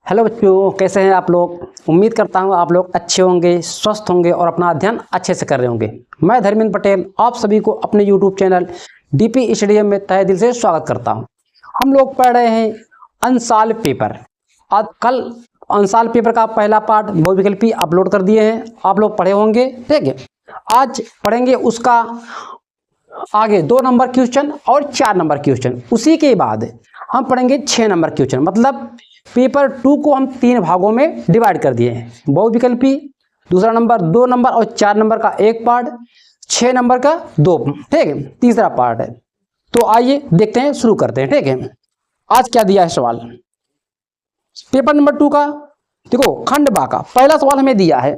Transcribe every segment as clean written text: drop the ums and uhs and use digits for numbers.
Hello बच्चों, कैसे हैं आप लोग। उम्मीद करता हूं आप लोग अच्छे होंगे, स्वस्थ होंगे और अपना अध्ययन अच्छे से कर रहे होंगे। मैं धर्मेंद्र पटेल आप सभी को अपने यूट्यूब चैनल डीपी स्टडी में तहे दिल से स्वागत करता हूं। हम लोग पढ़ रहे हैं अनसॉल्व पेपर। आज कल अनसॉल्व पेपर का पहला पार्ट बहुविकल्पी अपलोड कर दिए हैं, आप लोग पढ़े होंगे। ठीक है, आज पढ़ेंगे उसका आगे 2 नंबर क्वेश्चन और 4 नंबर क्वेश्चन। उसी के बाद हम पढ़ेंगे 6 नंबर क्वेश्चन। मतलब पेपर 2 को हम 3 भागों में डिवाइड कर दिए हैं। बहुविकल्पी दूसरा नंबर, 2 नंबर और 4 नंबर का एक पार्ट, 6 नंबर का 2, ठीक है, तीसरा पार्ट है। तो आइए देखते हैं, शुरू करते हैं। ठीक है, आज क्या दिया है सवाल पेपर नंबर 2 का। देखो, खंड बा का पहला सवाल हमें दिया है।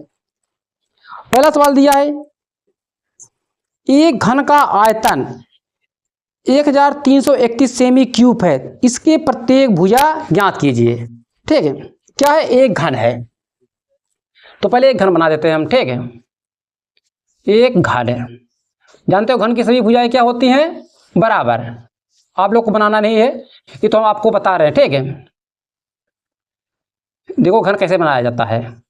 पहला सवाल दिया है, एक घन का आयतन 1331 सेमी क्यूब है, इसके प्रत्येक भुजा ज्ञात कीजिए। ठीक है, क्या है, एक घन है। तो पहले एक घन बना देते हैं हम। ठीक है, एक घन है। जानते हो घन की सभी भुजाएं क्या होती हैं, बराबर। आप लोग को बनाना नहीं है, ये तो हम आपको बता रहे हैं। ठीक है, देखो घन कैसे बनाया जाता है।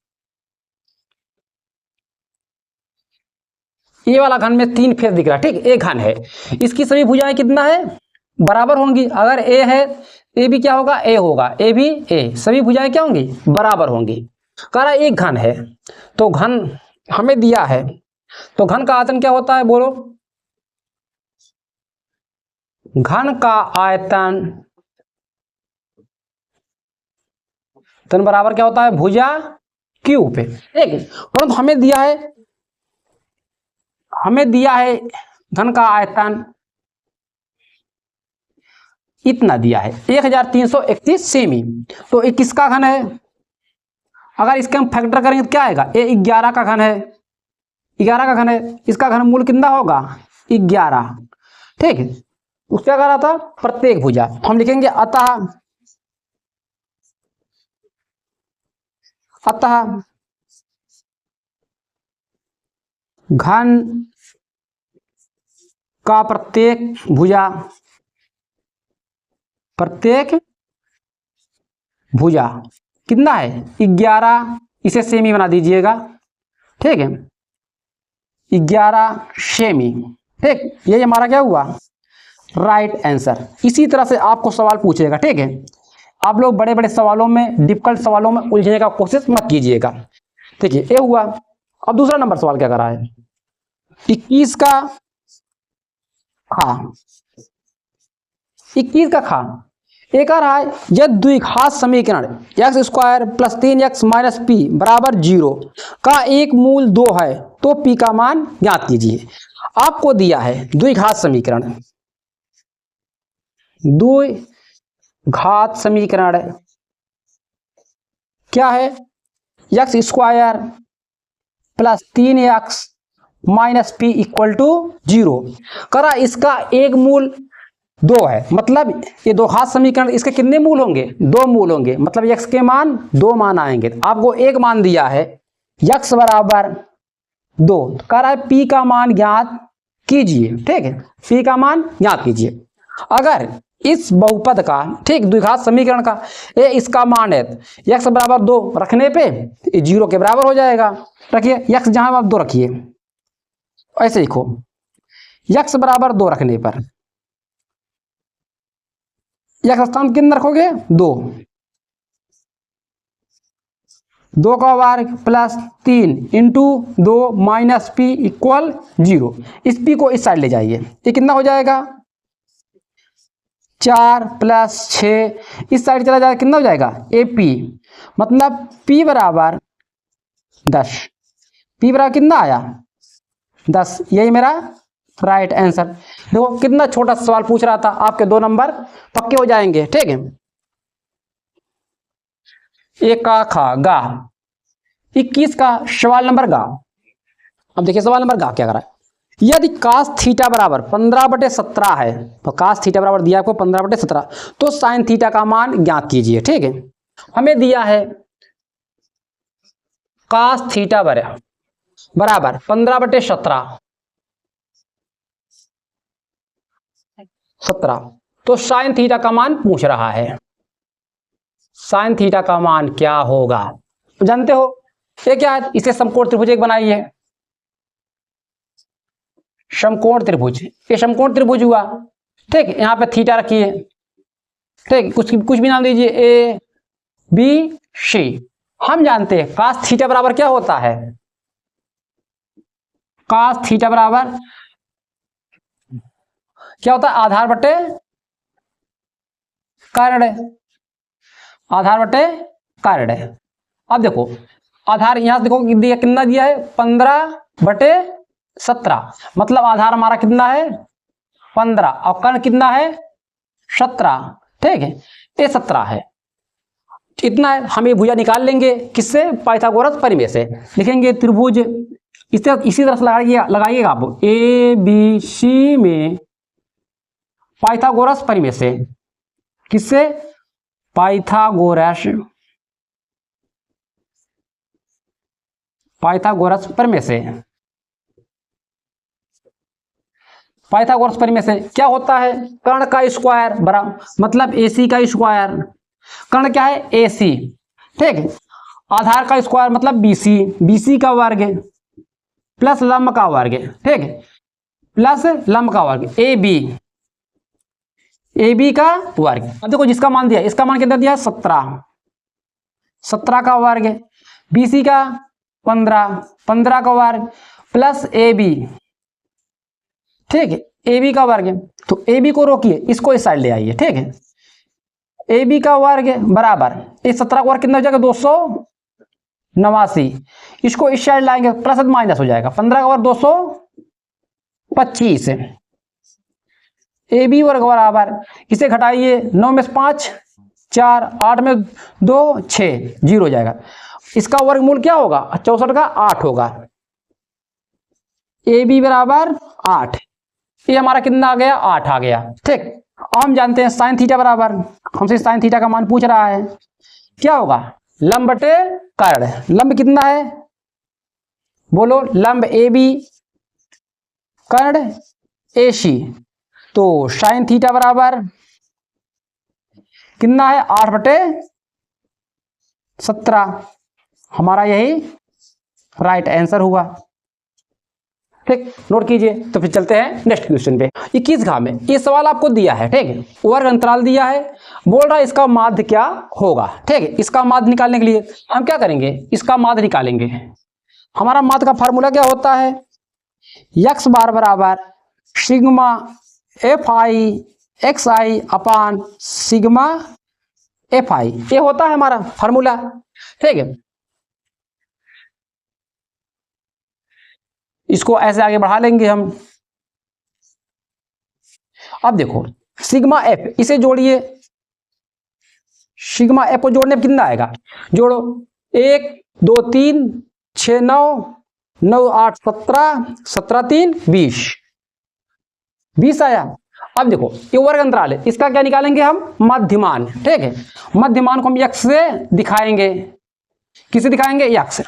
ये वाला घन में 3 फेस दिख रहा है। ठीक, एक घन है, इसकी सभी भुजाएं कितना है, बराबर होंगी। अगर ए है, ए भी क्या होगा, ए होगा, ए भी ए, सभी भुजाएं क्या होंगी, बराबर होंगी। कह रहा एक घन है, तो घन हमें दिया है, तो घन का आयतन क्या होता है, बोलो। घन का आयतन तन बराबर क्या होता है, भुजा क्यूब पे। ठीक है, परंतु हमें दिया है घन का आयतन इतना दिया है 1331 सेमी। तो ये किसका घन है, अगर इसके हम फैक्टर करेंगे तो क्या आएगा, ये 11 का घन है। 11 का घन है, इसका घन मूल कितना होगा, 11। ठीक है, उसका क्या कह रहा था, प्रत्येक भुजा। हम लिखेंगे अतः घन का प्रत्येक भुजा कितना है, 11। इसे सेमी बना दीजिएगा। ठीक है, 11 सेमी। ठीक, ये हमारा क्या हुआ, राइट आंसर। इसी तरह से आपको सवाल पूछेगा। ठीक है, आप लोग बड़े बड़े सवालों में, डिफिकल्ट सवालों में उलझने का कोशिश मत कीजिएगा। ठीक है, ये हुआ। अब दूसरा नंबर सवाल क्या कर रहा है, 21 का खा। 21 का खा एक आ रहा है, यह द्विघात समीकरण x² + 3x - p बराबर 0 का एक मूल 2 है, तो p का मान ज्ञात कीजिए। आपको दिया है द्विघात समीकरण। द्विघात समीकरण क्या है, x² + 3x - p = 0। करा इसका एक मूल 2 है, मतलब ये दो घात समीकरण, इसके कितने मूल होंगे, 2 मूल होंगे। मतलब x के मान 2 मान आएंगे। आपको एक मान दिया है, x बराबर 2। कह रहा है p का मान ज्ञात कीजिए। ठीक है, p का मान ज्ञात कीजिए। अगर इस बहुपद का, ठीक, द्विघात समीकरण का ये इसका मान है, x बराबर 2 रखने पे 0 के बराबर हो जाएगा। रखिए x जहां आप 2 रखिए, ऐसे लिखो, x बराबर 2 रखने पर x स्थान कितना रखोगे, 2 का वर्ग + 3 × 2 - p = 0। इस p को इस साइड ले जाइए, ये कितना हो जाएगा, 4 + 6 इस साइड चला जाएगा, कितना हो जाएगा, AP। मतलब p बराबर 10। p बराबर कितना आया, 10। यही मेरा राइट आंसर। देखो कितना छोटा सवाल पूछ रहा था, आपके 2 नंबर पक्के हो जाएंगे। ठीक है, एक का खा गा, 21 का सवाल नंबर गा। अब देखिए सवाल नंबर गा क्या कर रहा है, यदि cos थीटा बराबर 15/17 है, तो cos थीटा बराबर दिया आपको 15/17, तो sin थीटा का मान ज्ञात कीजिए। ठीक है, हमें दिया है cos थीटा बराबर 15/17, तो sin थीटा का मान पूछ रहा है। साइन थीटा का मान क्या होगा। तो जानते हो ये क्या है, इसे समकोण त्रिभुज एक बनाइए, समकोण त्रिभुज, ये समकोण त्रिभुज हुआ, ठीक। यहाँ पे थीटा रखिए, ठीक, कुछ भी नाम दीजिए, ए बी सी। हम जानते हैं कास थीटा बराबर क्या होता है, कास थीटा बराबर क्या होता है, आधार बटे कारण, आधार बटे कारण। अब देखो आधार यहां से देखो दिया कितना दिया है, 15/17, मतलब आधार हमारा कितना है 15 और कर्ण कितना है 17, ठीक है, ये 17 है, इतना है। हम ये भुजा निकाल लेंगे किससे, पाइथागोरस प्रमेय से। लिखेंगे त्रिभुज, इसी तरह से लगाइएगा आप, ए बी सी में पाइथागोरस प्रमेय से, किससे, पाइथागोरस प्रमेय से। पाइथागोरस प्रमेय से क्या होता है, कर्ण का स्क्वायर बराबर मतलब AC का स्क्वायर, कर्ण क्या है AC, ठीक है, आधार का स्क्वायर मतलब BC का वर्ग प्लस लंब का वर्ग, ठीक है, प्लस लंब का वर्ग AB का वर्ग। अब देखो जिसका मान दिया, इसका मान कितना दिया 17 का वर्ग, BC का 15 का वर्ग प्लस AB, ठीक है, AB का वर्ग। तो AB को रोकिए, इसको इस साइड ले आइए, ठीक है, AB का वर्ग बराबर इस 17 का वर्ग कितना हो जाएगा 289, इसको इस साइड लाएंगे प्लस माइनस हो जाएगा, 15 का वर्ग 225, AB वर्ग बराबर इसे घटाइए, 9 में 5 4, 8 में 2 6, 0 हो जाएगा। इसका वर्गमूल क्या होगा 64 का 8 होगा, AB बराबर 8, ये हमारा कितना आ गया 8 आ गया, ठीक। अब हम जानते हैं साइन थीटा बराबर, हमसे साइन थीटा का मान पूछ रहा है, क्या होगा लंब बटे कर्ण। लंब कितना है बोलो, लंब AB कर्ण AC, तो साइन थीटा बराबर कितना है 8/17, हमारा यही राइट आंसर हुआ, ठीक, नोट कीजिए। तो फिर चलते हैं नेक्स्ट क्वेश्चन पे। 21 घा में ये सवाल आपको दिया है, ठीक है, वर्ग अंतराल दिया है, बोल रहा है इसका माध्य क्या होगा, ठीक है। इसका माध्य निकालने के लिए हम क्या करेंगे, इसका माध्य निकालेंगे। हमारा माध्य का फार्मूला क्या होता है, x बार बराबर सिग्मा FI XI अपान सिग्मा FI, ये होता है हमारा फार्मूला, ठीक है। इसको ऐसे आगे बढ़ा लेंगे हम। अब देखो सिग्मा F, इसे जोड़िए, सिग्मा F को जोड़ने में कितना आएगा, जोड़ो 1 2 3 6 9 9 8 17 17 3 20 आया। अब देखो ये वर्ग अंतराल है, इसका क्या निकालेंगे हम, मध्यमान, ठीक है। मध्यमान को हम x से दिखाएंगे, किसे दिखाएंगे, x।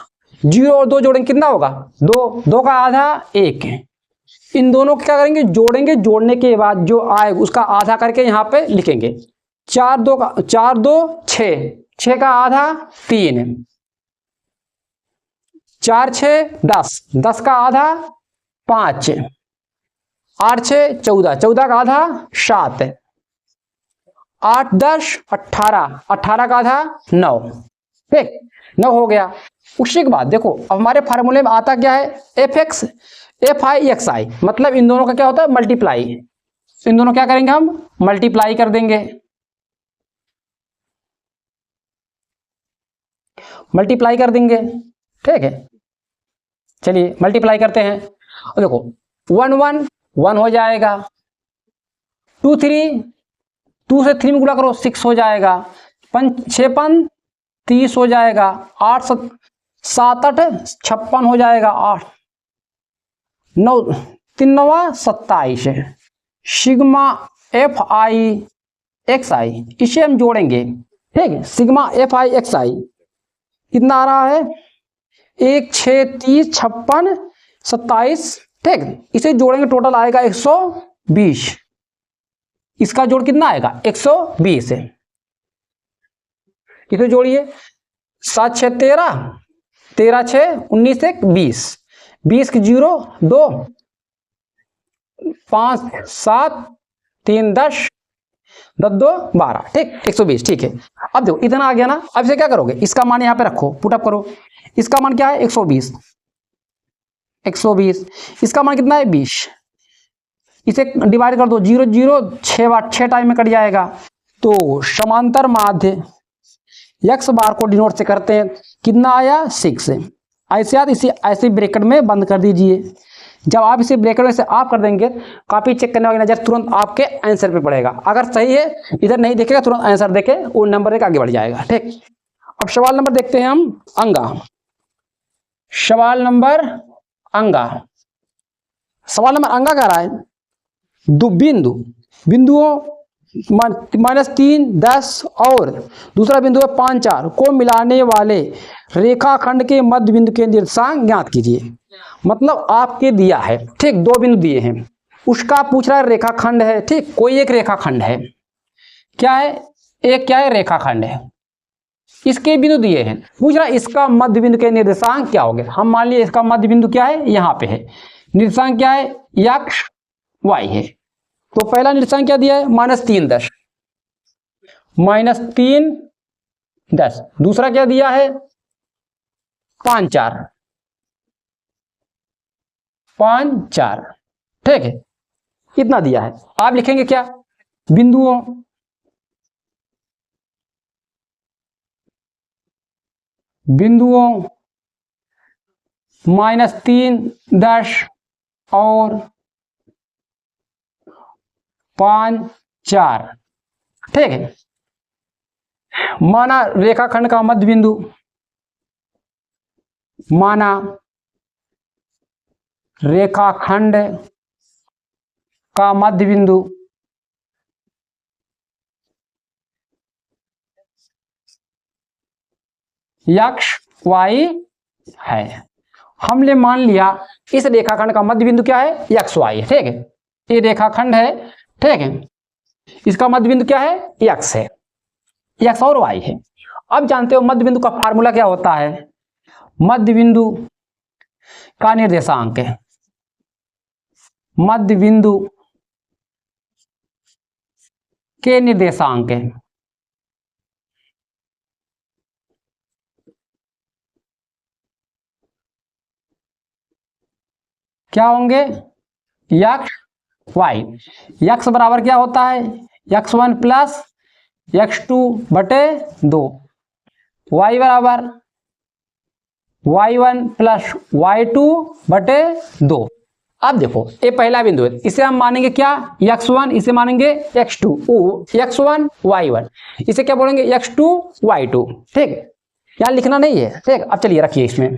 0 और 2 जोड़ेंगे कितना होगा 2, 2 का आधा 1, इन दोनों को क्या करेंगे जोड़ेंगे, जोड़ने के बाद जो आएगा उसका आधा करके यहाँ पे लिखेंगे, 4 2 6, 6 का आधा 3, 4 6 10, 10 का आधा 5, 8 6 14, 14 का आधा 7, 8 10 18, 18 का आधा 9, ठीक, 9 हो गया। उसी के बाद देखो अब हमारे फार्मूले में आता क्या है, FX FI XI, मतलब इन दोनों का क्या होता है मल्टीप्लाई, इन दोनों क्या करेंगे हम मल्टीप्लाई कर देंगे, मल्टीप्लाई कर देंगे, ठीक है। चलिए मल्टीप्लाई करते हैं, और देखो 1 1 1 हो जाएगा, 2 3 2 से 3 में गुणा करो 6 हो जाएगा, 6 5 30 हो जाएगा, 8 7 8 56 हो जाएगा, 8 9 3 9 27, सिग्मा FI XI, इसे हम जोड़ेंगे, ठीक है। सिग्मा FI XI कितना आ रहा है 1 6 30 56 27, ठीक, इसे जोड़ेंगे टोटल आएगा 120, इसका जोड़ कितना आएगा 120 है, इसे जोड़िए, 7 6 13, 13 6 19 1 20, 20 की 0 2, 5 7 3 10, 10 2 12, ठीक 120, ठीक है। अब देखो इतना आ गया ना, अब इसे क्या करोगे, इसका मान यहाँ पे रखो, पुटअप करो, इसका मान क्या है 120, 120, इसका मान कितना है 20, इसे डिवाइड कर दो, 0 0 6 बार 6 टाइम में कट जाएगा। तो समांतर माध्य x बार को डिनोट से करते हैं, कितना आया 6। ऐसे आप इसे ऐसे ब्रैकेट में बंद कर दीजिए। जब आप इसे ब्रैकेट में से ऑफ कर देंगे, कॉपी चेक करने वाली नजर तुरंत आपके आंसर पे पड़ेगा। अगर सही है इधर नहीं देखेगा, तुरंत आंसर देके वो नंबर एक आगे बढ़ जाएगा, ठीक। अब सवाल नंबर देखते हैं हम अंगा। सवाल नंबर अंगा, सवाल नंबर अंगा कह रहा है बिंदुओं -3 10 और दूसरा बिंदु है 5 4 को मिलाने वाले रेखाखंड के मध्य बिंदु के निर्देशांक ज्ञात कीजिए। मतलब आपके दिया है, ठीक, 2 बिंदु दिए हैं, उसका पूछ रहा है रेखाखंड है, ठीक, कोई एक रेखाखंड है, क्या है, एक क्या है रेखाखंड है, इसके बिंदु दिए हैं, पूछ रहा है इसका मध्य बिंदु के निर्देशांक क्या होंगे। हम मान लिए इसका मध्य बिंदु क्या है, यहाँ पे है, निर्देशांक क्या है x y है। तो पहला निर्देशांक क्या दिया है -3 10, -3 10, दूसरा क्या दिया है 5 4, 5 4, ठीक है, इतना दिया है। आप लिखेंगे क्या, बिंदुओं -3 10 और 5 4, ठीक है। माना रेखाखंड का मध्य बिंदु, माना रेखाखंड का मध्य बिंदु x y है। हमने मान लिया इस रेखाखंड का मध्य बिंदु क्या है x y है, ठीक है, ये रेखाखंड है, ठीक है, इसका मध्य बिंदु क्या है x है, x और y है। अब जानते हो मध्य बिंदु का फार्मूला क्या होता है, मध्य बिंदु का निर्देशांक है, मध्य बिंदु के निर्देशांक है, क्या होंगे x y, x बराबर क्या होता है x1 प्लस x2 बटे 2, y बराबर y1 प्लस y2 बटे 2। अब देखो ये पहला बिंदु है, इसे हम मानेंगे क्या x1, इसे मानेंगे x2, x1 y1, इसे क्या बोलेंगे x2 y2, ठीक है, यहाँ लिखना नहीं है, ठीक। अब चलिए रखिए, इसमें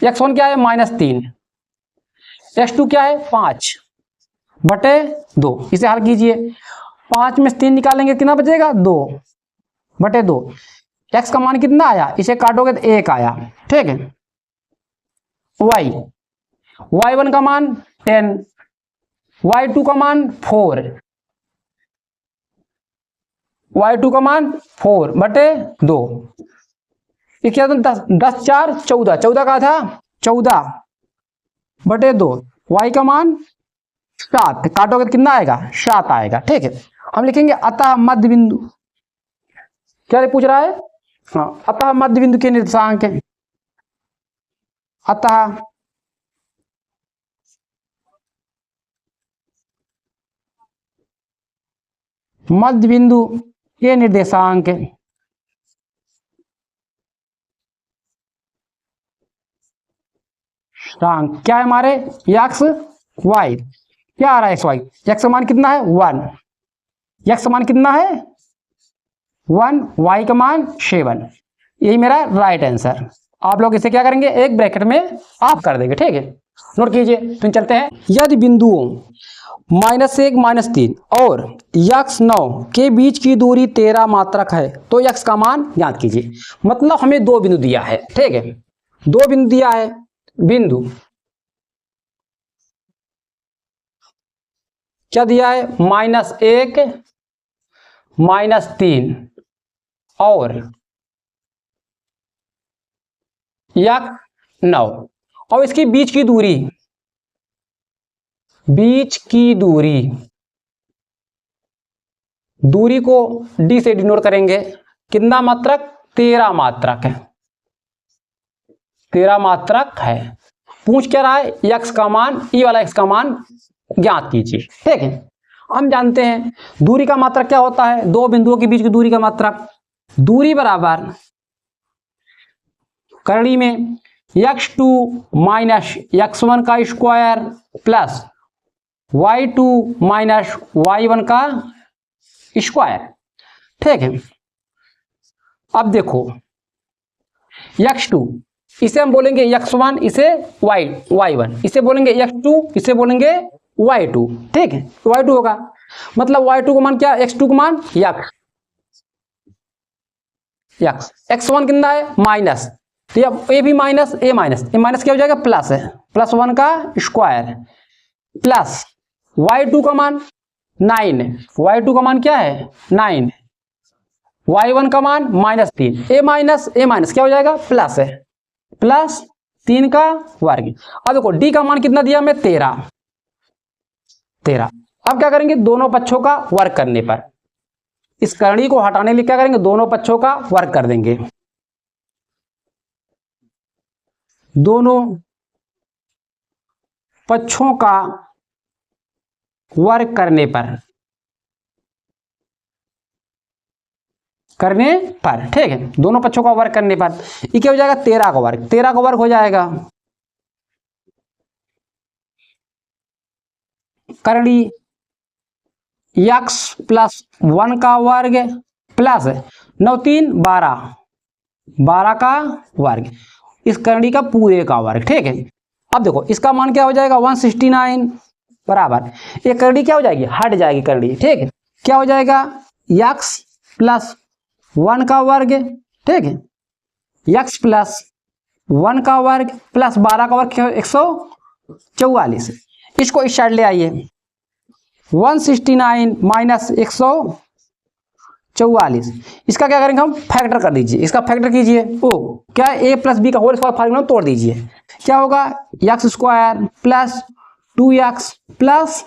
x1 क्या है -3, x2 क्या है 5 बटे 2, इसे हल कीजिए, 5 में से 3 निकालेंगे कितना बचेगा 2 बटे 2, x का मान कितना आया, इसे काटोगे तो 1 आया, ठीक है। y1 का मान 10, y2 का मान 4, y2 का मान 4 बटे 2, ये क्या था 10 10 4 14, 14 का था 14 बटे 2, y का मान 7, काटोगे तो कितना आएगा 7 आएगा, ठीक है। हम लिखेंगे अतः मध्य बिंदु, क्या पूछ रहा है, हाँ, अतः मध्य बिंदु के निर्देशांक है, अतः मध्य बिंदु के निर्देशांक क्या है हमारे x y, क्या आ रहा है x y, x का मान कितना है 1, x का मान कितना है 1, y का मान 7, यही मेरा राइट आंसर। आप लोग इसे क्या करेंगे एक ब्रैकेट में ऑफ कर देंगे, ठीक है, नोट कीजिए। तो चलते हैं, यदि बिंदुओं -1 -3 और x9 के बीच की दूरी 13 मात्रक है तो x का मान ज्ञात कीजिए। मतलब हमें 2 बिंदु दिया है, ठीक है, 2 बिंदु दिया है, बिंदु क्या दिया है -1 -3 और यक 9 और इसकी बीच की दूरी को डी से डिनोट करेंगे। कितना मात्रक? 13 मात्रक है, 13 मात्रक है। पूछ क्या रहा है? यक्स का मान, ई वाला एक्स का मान ज्ञात कीजिए। ठीक है, हम जानते हैं दूरी का मात्रक क्या होता है, दो बिंदुओं के बीच की दूरी का मात्रक। दूरी बराबर करड़ी में x2 माइनस x1 का square plus y2 minus y1 का स्क्वायर। ठीक है, अब देखो x2 इसे हम बोलेंगे x1, इसे y1, इसे बोलेंगे x2, इसे बोलेंगे y2। ठीक है, y2 होगा, मतलब y2 का मान क्या है? x2 का मान यक्स, x1 कितना है? माइनस, तो ये भी माइनस, ए माइनस क्या हो जाएगा? प्लस है, +1 का स्क्वायर प्लस y2 का मान 9 है, y2 का मान क्या है? 9, y1 का मान -3, ए माइनस क्या हो जाएगा? प्लस है, प्लस 3 का वर्ग। अब देखो डी का मान कितना दिया हमें? 13। अब क्या करेंगे? दोनों पक्षों का वर्ग करने पर, इस करणी को हटाने के लिए क्या करेंगे? दोनों पक्षों का वर्ग कर देंगे। दोनों पक्षों का वर्ग करने पर ठीक है, दोनों पक्षों का वर्ग करने पर ये क्या हो जाएगा? 13 का वर्ग, 13 का वर्ग हो जाएगा करणी x प्लस 1 का वर्ग प्लस 9 3 12, 12 का वर्ग, इस करणी का पूरे का वर्ग। ठीक है, अब देखो इसका मान क्या हो जाएगा? 169 बराबर, ये करणी क्या हो जाएगी? हट जाएगी करणी। ठीक है, क्या हो जाएगा? x प्लस 1 का वर्ग, ठीक है, x प्लस 1 का वर्ग प्लस 12 का वर्ग 144। इसको इस साइड ले आइए, 169 माइनस 144, इसका क्या करेंगे हम? फैक्टर कर दीजिए, इसका फैक्टर कीजिए। ओ क्या है? a प्लस बी का होल स्क्वायर फार्मूला तोड़ दीजिए, क्या होगा? X square plus 2x plus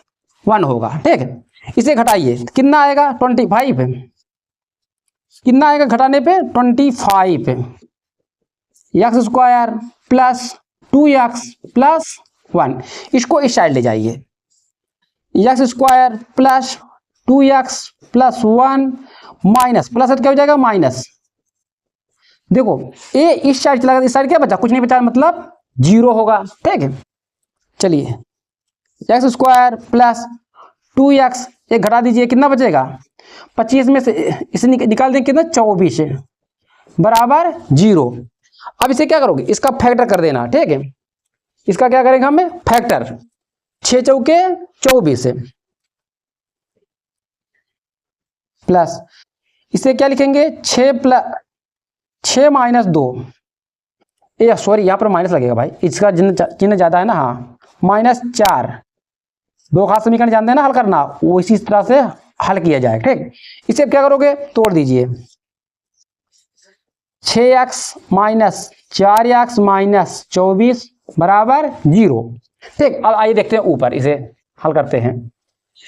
1 होगा। ठीक है, इसे घटाइए, कितना आएगा? 25। कितना आएगा घटाने पे? 25। X square plus 2x plus 1, इसको इस साइड ले जाइए, x square plus 2x plus 1 minus plus क्या हो जाएगा? माइनस। देखो ए इस साइड चला गया, इस साइड क्या बचा? कुछ नहीं बचा, मतलब 0 होगा। ठीक है, चलिए एक्स स्क्वायर प्लस 2x एक घटा दीजिए, कितना बचेगा? 25 में से इसे निकाल देंगे, कितना? 24 बराबर 0। अब इसे क्या करोगे? इसका फैक्टर कर देना। ठीक है, इसका क्या करेंगे हमें? फैक्टर, 6 चौके 24 प्लस इसे क्या लिखेंगे? 6 माइनस 2, ये सॉरी यहाँ पर माइनस लगेगा भाई, इसका चिन्ह ज्यादा है ना। हाँ, -4, दो खास समीकरण जानते हैं ना हल करना, वो इसी तरह से हल किया जाए। ठीक, इसे क्या करोगे? तोड़ दीजिए, 6x माइनस 4x माइनस 24 बराबर 0। ठीक, अब आइए देखते हैं ऊपर, इसे हल करते हैं।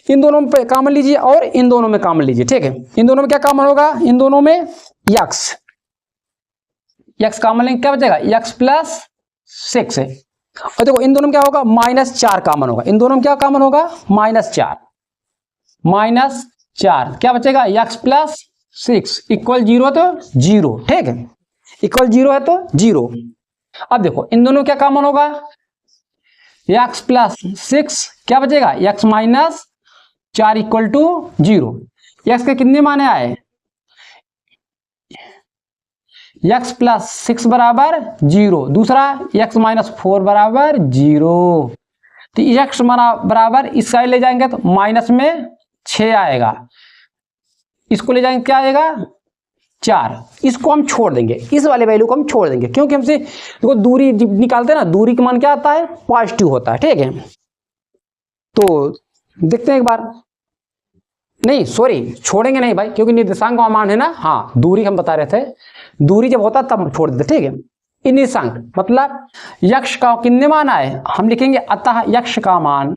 इन दोनों में कॉमन लीजिए और इन दोनों में कॉमन लीजिए। ठीक है, इन दोनों में क्या कॉमन होगा? इन दोनों में x कॉमन लेंगे, क्या बचेगा? x प्लस 6 है। और देखो इन दोनों में क्या होगा? -4 कॉमन होगा, इन दोनों में क्या कॉमन होगा? -4 क्या बचेगा? x प्लस 6 इक्वल 0 तो 0। ठीक है, इक्वल 0 है तो 0। अब देखो इन दोनों क्या कॉमन होगा? x प्लस 6 क्या बचेगा? x minus 4 equal to 0। x के कितने माने आए? x प्लस 6 बराबर 0, दूसरा x माइनस 4 बराबर 0। तो x बराबर इस साइड ले जाएंगे तो माइनस में 6 आएगा, इसको ले जाएंगे क्या आएगा? 4। इसको हम छोड़ देंगे, इस वाले वैल्यू को हम छोड़ देंगे, क्योंकि हमसे देखो दूरी निकालते हैं ना, दूरी का मान क्या आता है? पॉजिटिव होता है। ठीक है, तो देखते हैं एक बार, नहीं सॉरी, छोड़ेंगे नहीं भाई, क्योंकि निर्देशांक का मान है ना, हाँ दूरी हम बता रहे थे, दूरी जब होता तब छोड़ देते, ठीक है। इन निर्देशांक मतलब यक्ष का कितने मान आए, हम लिखेंगे अतः यक्ष का मान,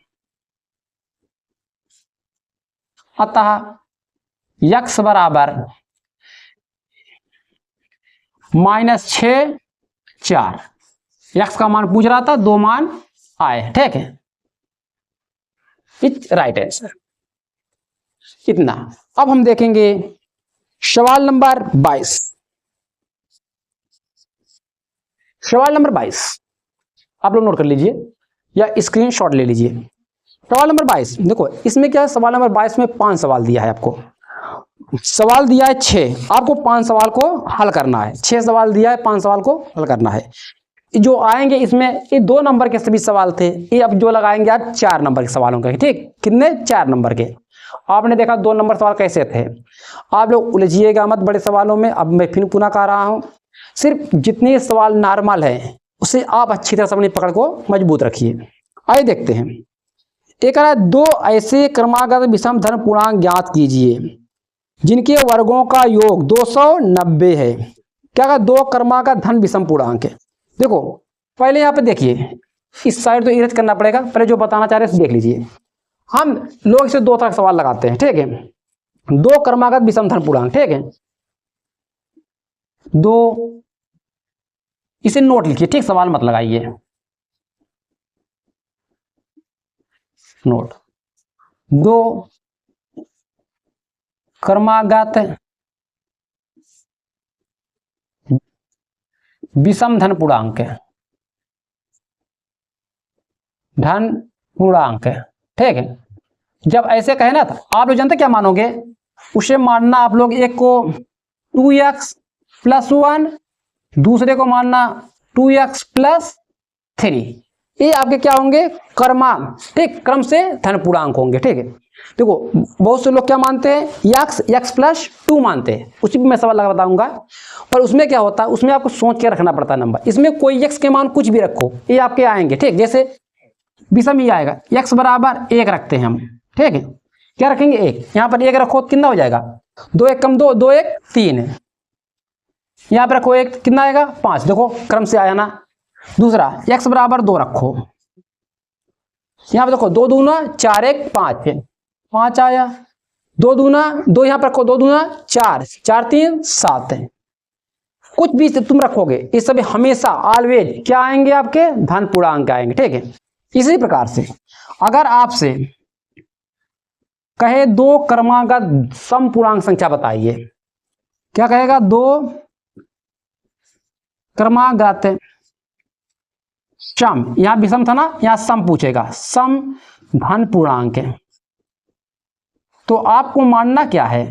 अतः यक्ष बराबर -6 4, यक्ष का मान पूछ रहा था, 2 मान आए, ठीक है, इट्स राइट आंसर। इतना। अब हम देखेंगे सवाल नंबर 22। सवाल नंबर 22 आप लोग नोट कर लीजिए या स्क्रीनशॉट ले लीजिए। सवाल नंबर 22 देखो, इसमें क्या है, सवाल नंबर 22 में 5 सवाल दिया है आपको, सवाल दिया है 6, आपको 5 सवाल को हल करना है। 6 सवाल दिया है, 5 सवाल को हल करना है। जो आएंगे इसमें ये 2 नंबर के सभी सवाल थे, ये अब जो लगाएंगे आज 4 नंबर के सवालों के, ठीक, कितने 4 नंबर के। आपने देखा 2 नंबर सवाल कैसे थे, आप लोग उलझिएगा मत बड़े सवालों में। अब मैं फिर पुनः कह रहा हूं, सिर्फ जितने सवाल नॉर्मल है उसे आप अच्छी तरह से अपनी पकड़ को मजबूत रखिए। आइए देखते हैं। एक है 2 ऐसे क्रमागत विषम धन पूर्णांक ज्ञात कीजिए जिनके वर्गों का योग 290 है। क्या कहा, 2 क्रमागत धन विषम पूर्णांक है। देखो पहले यहाँ पे देखिए, इस साइड तो इरेज करना पड़ेगा, पहले जो बताना चाह रहे हैं देख लीजिए। हम लोग इसे 2 तरह के सवाल लगाते हैं, ठीक है। 2 क्रमागत विषम धन पूर्णांक, ठीक है, 2, इसे नोट लिखिए, ठीक, सवाल मत लगाइए, नोट। 2 क्रमागत विषम धन पूर्णांक, धन पूर्णांक, ठीक है। जब ऐसे कहे ना तो आप लोग जानते क्या मानोगे, उसे मानना आप लोग एक को 2x + 1, दूसरे को मानना 2x + 3, ये आपके क्या होंगे, क्रमांक, ठीक, क्रम से धन पूर्णांक होंगे, ठीक है। देखो बहुत से लोग क्या मानते हैं, x + 2 मानते हैं, उसी पे मैं सवाल लगा बताऊंगा। पर उसमें क्या होता है, उसमें आपको सोच के रखना पड़ता है नंबर। इसमें कोई x के मान कुछ भी रखो, ये आपके आएंगे, ठीक। जैसे विषम ही आएगा, x बराबर 1 रखते हैं हम, ठीक है, क्या रखेंगे 1, यहाँ पर 1 रखो कितना हो जाएगा, 2 1 कम 2, 2 1 3, यहाँ पर रखो 1 कितना आएगा 5, देखो क्रम से आया ना। दूसरा x बराबर 2 रखो, यहाँ पर देखो 2 दूना 4 1 5 5 आया, 2 दूना 2, यहाँ पर रखो 2 दूना 4 4 3 7 है। कुछ भी तुम रखोगे ये सभी हमेशा ऑलवेज क्या आएंगे, आपके धन पूर्णांक आएंगे, ठीक है। इसी प्रकार से अगर आपसे कहे 2 क्रमागत सम पूर्णांक संख्या बताइए, क्या कहेगा, 2 क्रमागत सम, यहां विषम था ना, यहां सम पूछेगा, सम धन पूर्णांक, तो आपको मानना क्या है,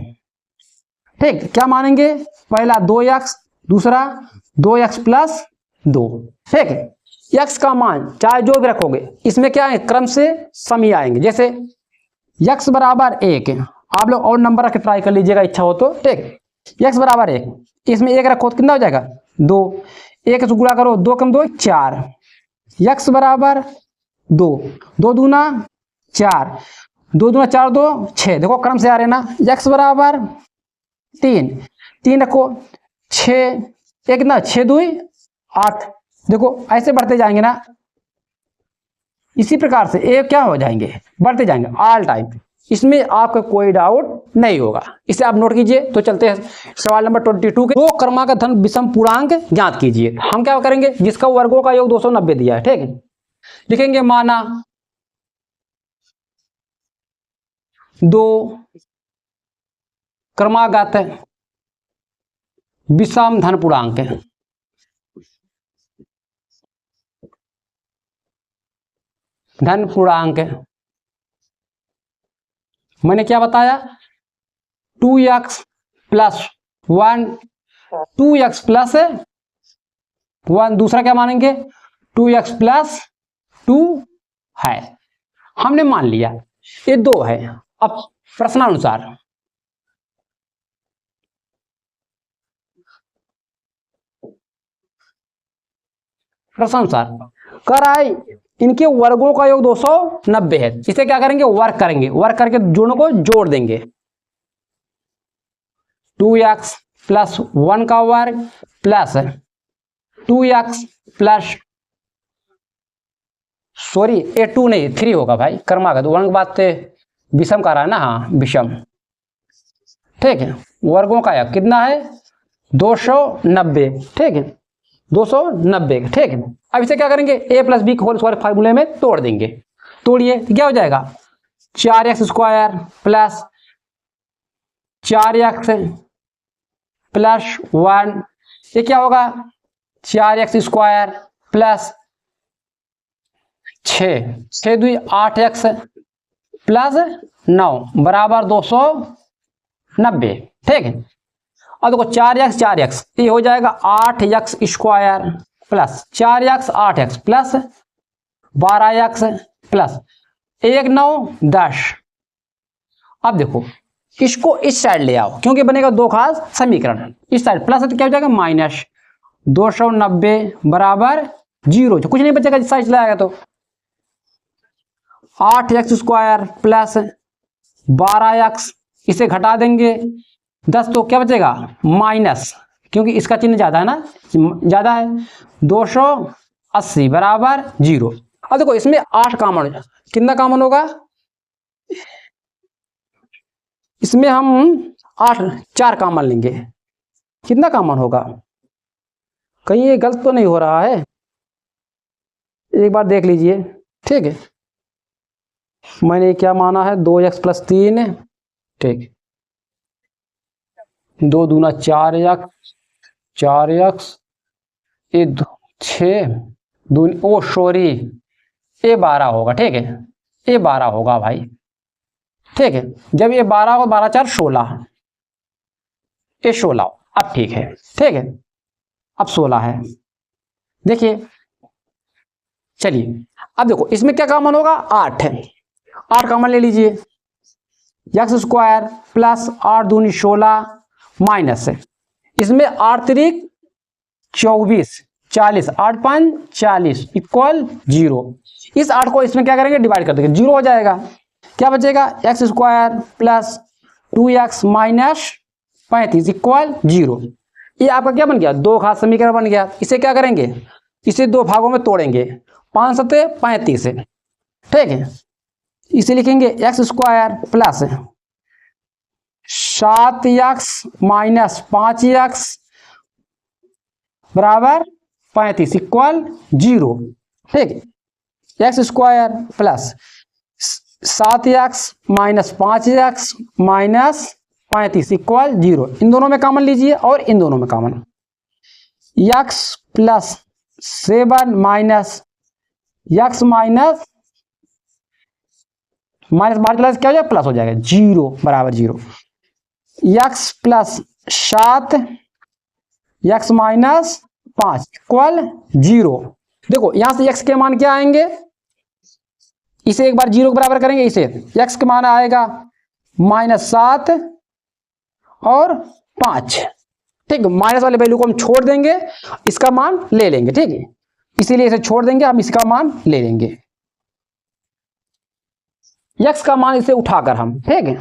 ठीक, क्या मानेंगे, पहला 2x, दूसरा 2x + 2, ठीक है। x का मान चाहे जो भी रखोगे इसमें क्या है, क्रम से सम ही आएंगे। जैसे x बराबर 1, आप लोग और नंबर रख के ट्राई कर लीजिएगा इच्छा हो तो, ठीक, x बराबर 1, इसमें 1 रखो तो कितना हो जाएगा 2, 1 से गुणा करो, 2 कम 2 4, x बराबर 2, 2 दूना 4, 2 दूना 4 2 6, देखो क्रम से आ रहे ना। x बराबर 3, 3 रखो, 6 1 ना 6 2 8, देखो ऐसे बढ़ते जाएंगे ना। इसी प्रकार से ये क्या हो जाएंगे, बढ़ते जाएंगे ऑल टाइम, इसमें आपका कोई डाउट नहीं होगा। इसे आप नोट कीजिए। तो चलते हैं सवाल नंबर 22 के, 2 क्रमागत धन विषम पूर्णांक ज्ञात कीजिए। हम क्या करेंगे, जिसका वर्गों का योग 290 दिया है, ठीक है, लिखेंगे माना 2 क्रमागत विषम धन पूर्णांक, धन पूर्णांक, मैंने क्या बताया, 2x + 1, 2x + 1, दूसरा क्या मानेंगे 2x + 2 है, हमने मान लिया ये 2 है। अब प्रश्नानुसार कर आए, इनके वर्गों का योग 290 है। इसे क्या करेंगे, वर्क करेंगे, वर्क करके दोनों को जोड़ देंगे, 2x प्लस 1 का वर्ग प्लस 2x प्लस, सॉरी ये 2 नहीं 3 होगा भाई, क्रमागत 1 के बाद से विषम का रहा है ना, हाँ विषम, ठीक है। वर्गों का या कितना है 290, ठीक है 290, ठीक है। अब इसे क्या करेंगे a plus B whole square फार्मूले में तोड़ देंगे, तोड़िए तो क्या हो जाएगा 4x square plus 4x plus 1, ये क्या होगा 4x square plus 6 2 8x plus 9 बराबर 290, ठीक है। अब देखो 4x ये हो जाएगा 8x square plus 4x 8x plus 12x plus 1 9 10। अब देखो इसको इस साइड ले आओ क्योंकि बनेगा दो खास समीकरण, इस साइड प्लस तो क्या हो जाएगा माइनस 290 बराबर 0, जो कुछ नहीं बचेगा इस साइड लाएगा तो 8x स्क्वायर प्लस 12x, इसे घटा देंगे 10 तो क्या बचेगा माइनस, क्योंकि इसका चिन्ह ज्यादा है ना, ज्यादा है 280 बराबर 0। अब देखो इसमें 8 कॉमन, कितना कॉमन होगा इसमें हम 4 कॉमन लेंगे, कितना कॉमन होगा, कहीं ये गलत तो नहीं हो रहा है, एक बार देख लीजिए, ठीक है। मैंने क्या माना है 2x प्लस 3, ठीक 2 दूना 4x ये 6 दूनी, ओ सॉरी ये 12 होगा, ठीक है ये 12 होगा भाई, ठीक है। जब ये 12 हो 12 4 16, ये 16, अब ठीक है, ठीक है अब 16 है, देखिए चलिए। अब देखो इसमें क्या कॉमन होगा 8 है, 8 कॉमन ले लीजिए, एक्स स्क्वायर प्लस 8 दूनी 16 माइनस है, इसमें 8 त्रिक 24 40 8 5 40 इक्वल 0। इस 8 को इसमें क्या करेंगे डिवाइड कर देंगे, 0 हो जाएगा, क्या बचेगा x square plus 2x minus 35 equal 0। ये आपका क्या बन गया दो खास समीकरण बन गया। इसे क्या करेंगे इसे दो भागों में तोड़ेंगे, 5 सत्ते 35, ठीक है। इसे लिखेंगे x square plus 7x minus 5x बराबर 35 इक्वल 0, ठीक है। X square plus 7x minus 5x minus 35 equal 0, इन दोनों में कॉमन लीजिए और इन दोनों में common, x plus 7 minus x minus minus क्या हो जाएगा प्लस हो जाएगा 0 बराबर 0, x plus 7 x minus 5 equal 0। देखो यहां से x के मान क्या आएंगे, इसे एक बार 0 के बराबर करेंगे, इसे x के मान आएगा -7 और 5, ठीक। माइनस वाले वैल्यू को हम छोड़ देंगे, इसका मान ले लेंगे, ठीक है। इसीलिए इसे छोड़ देंगे, हम इसका मान ले लेंगे, x का मान इसे उठाकर हम, ठीक है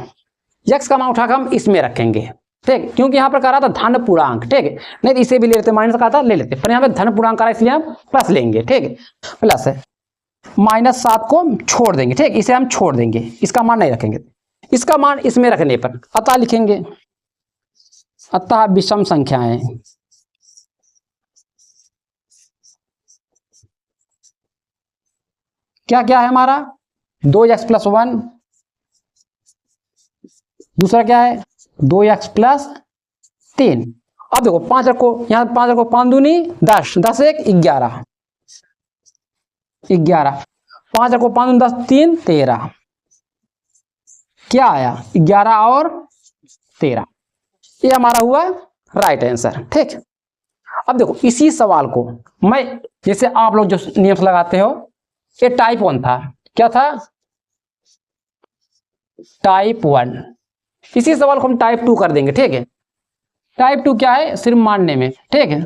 x का मान उठाकर हम इसमें रखेंगे, ठीक, क्योंकि यहां पर कह रहा था धन पूर्णांक, ठीक है, नहीं तो इसे भी ले लेते, माइनस का था ले लेते, पर यहां पे धन पूर्णांक आ रहा है इसलिए हम प्लस लेंगे, ठीक है। प्लस है -7 को छोड़ देंगे, ठीक, इसे हम छोड़ देंगे, इसका मान नहीं रखेंगे, इसका मान इसमें रखने पर अतः लिखेंगे, अतः विषम संख्याएं क्या क्या है हमारा 2x प्लस 1, दूसरा क्या है 2x प्लस 3। अब देखो 5 रखो, यहां 5 रखो, 5 दूनी 10 10 1 11 11, 5 रखो 5 दूनी 10 3 13, क्या आया 11 और 13, ये हमारा हुआ राइट आंसर, ठीक। अब देखो इसी सवाल को मैं, जैसे आप लोग जो नियम लगाते हो, ये टाइप 1 था, क्या था टाइप 1, इसी सवाल को हम टाइप 2 कर देंगे, ठीक है। टाइप 2 क्या है सिर्फ मानने में, ठीक है।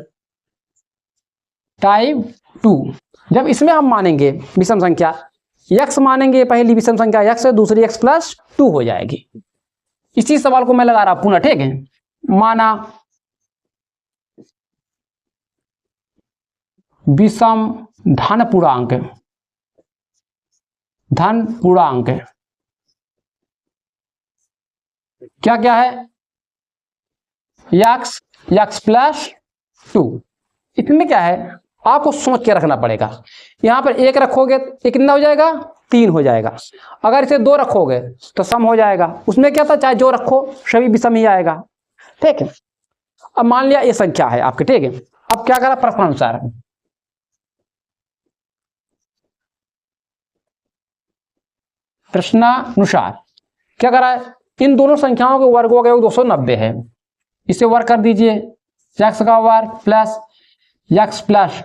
टाइप 2 जब इसमें हम मानेंगे विषम संख्या x मानेंगे, पहली विषम संख्या x है, दूसरी x प्लस 2 हो जाएगी। इसी सवाल को मैं लगा रहा पुनः, ठीक है। माना विषम धन पूर्णांक, धन पूर्णांक क्या क्या है, यक्स, यक्स प्लस 2। इसमें क्या है आपको सोच के रखना पड़ेगा। यहां पर एक रखोगे तो कितना हो जाएगा, 3 हो जाएगा। अगर इसे 2 रखोगे तो सम हो जाएगा। उसमें क्या था, चाहे जो रखो सभी विषम ही आएगा। ठीक है, अब मान लिया ये संख्या है आपके। ठीक है, अब क्या करा, प्रश्नानुसार प्रश्नानुसार क्या करा है, इन दोनों संख्याओं के वर्गों का योग 290 है। इसे वर्ग कर दीजिए, यक्स का वर्ग प्लस यक्स प्लस